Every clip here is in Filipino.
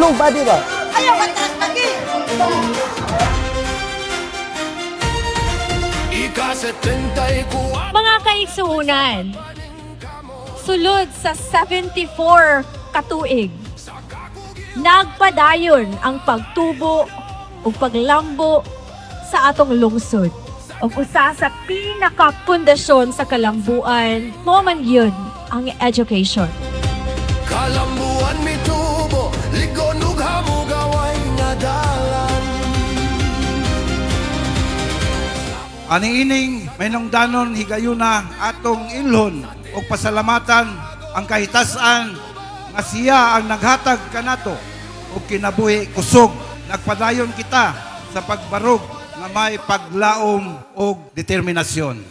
low body ba? Ayaw mataas lagi! Mga kaigsuunan, sulod sa 74 katuig, nagpadayon ang pagtubo o paglambo sa atong lungsod. O usa sa pinakapundasyon sa kalambuan, mo man yun ang education. Kalambuan mitubo, ligon ug hamugaway nga dalan. Aniining may nungdanon higayuna atong ilhon o pasalamatan ang kahitasan nga siya ang naghatag kanato o kinabuhi kusog. Nagpadayon kita sa pagbarog nga may paglaom o determinasyon.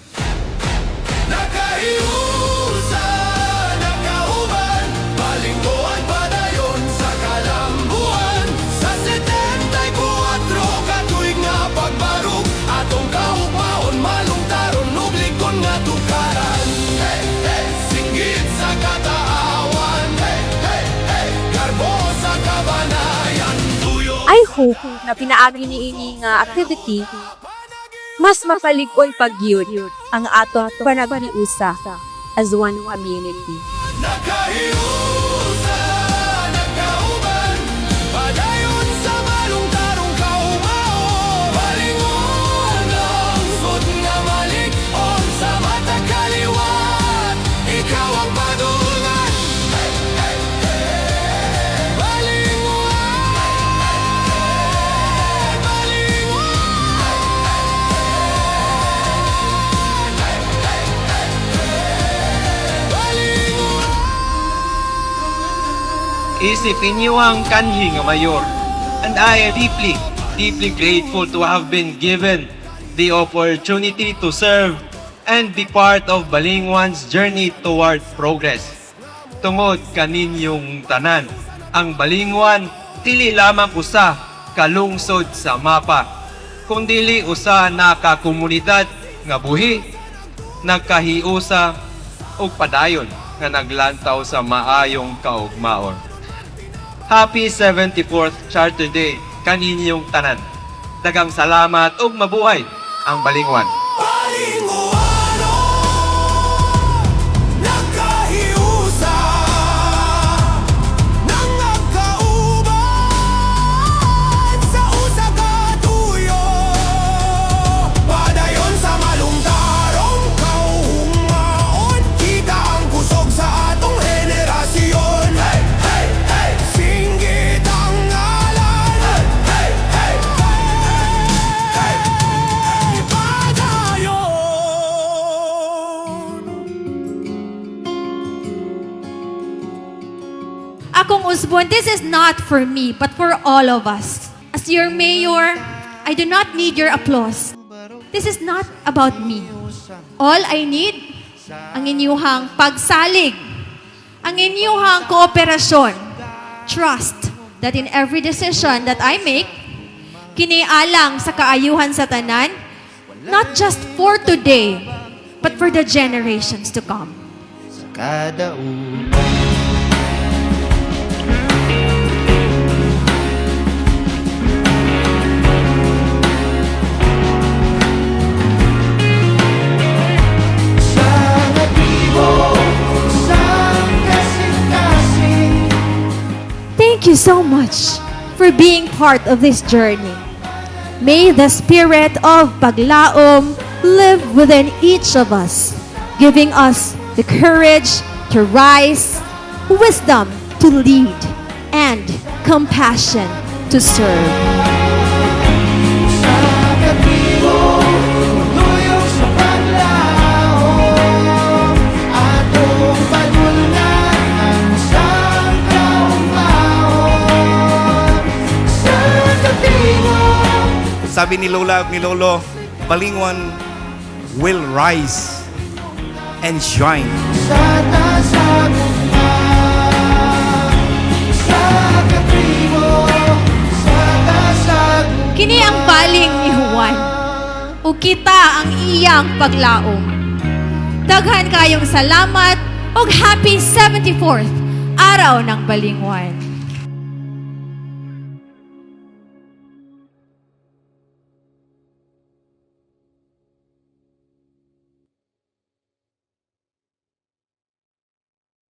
Nakahiusa, nakauban, balingguan padayon sa kalambuan. Sa 74 katuig nga pagbarog, atong kaugmaon malungtaron ug likon nga tukaran. Hey, hey, singgit sa kataawan. Hey, hey, hey, garbo sa kabanayan. Tuyo. I hope na pinaagi ni ini nga activity mas mapalig-on pagyud ang ato panagpaniusa as one community. Nakahiusa, nakauban, padayon sa malungtarong kaugmaon. Balingon ang sud nga malig-on sa mata kaliwat, ikaw ang padulngan. Hey, hey, hey. Balingon, balingon. Isipin niyo ang kanhi nga mayor. And I am deeply grateful to have been given the opportunity to serve and be part of Balingwan's journey toward progress. Tungod kaninyong tanan, ang Balingwan dili lamang usa kalungsod sa mapa, kundili usa na kakomunidad nga buhi, nagkahiusa ug padayon nga naglantaw sa maayong kaugmaon. Happy 74th Charter Day kaninyong tanan. Daghang salamat ug mabuhay ang Balingwan. Balinguano, nakahiusa, nangagkauban sa usa ka tuyo. Padayon sa malungtarong kaugmaon, kita ang kusog sa atong henerasyon. Hey, hey, hey, singgit ang ngalan. Hey, hey, hey, hey, hey, padayon. Akong Usbon, this is not for me, but for all of us. As your mayor, I do not need your applause. This is not about me. All I need, ang inyuhang pagsalig, ang inyuhang kooperasyon, trust that in every decision that I make, kinialang sa kaayuhan sa tanan, not just for today, but for the generations to come. Kada Thank you so much for being part of this journey. May the spirit of paglaom live within each of us, giving us the courage to rise, wisdom to lead, and compassion to serve. Sabi ni Lola at ni Lolo, Balingwan will rise and shine. Kini ang baling ni Juan, ug kita ang iyang paglaom. Daghan kayong salamat ug happy 74th Araw ng Balingwan.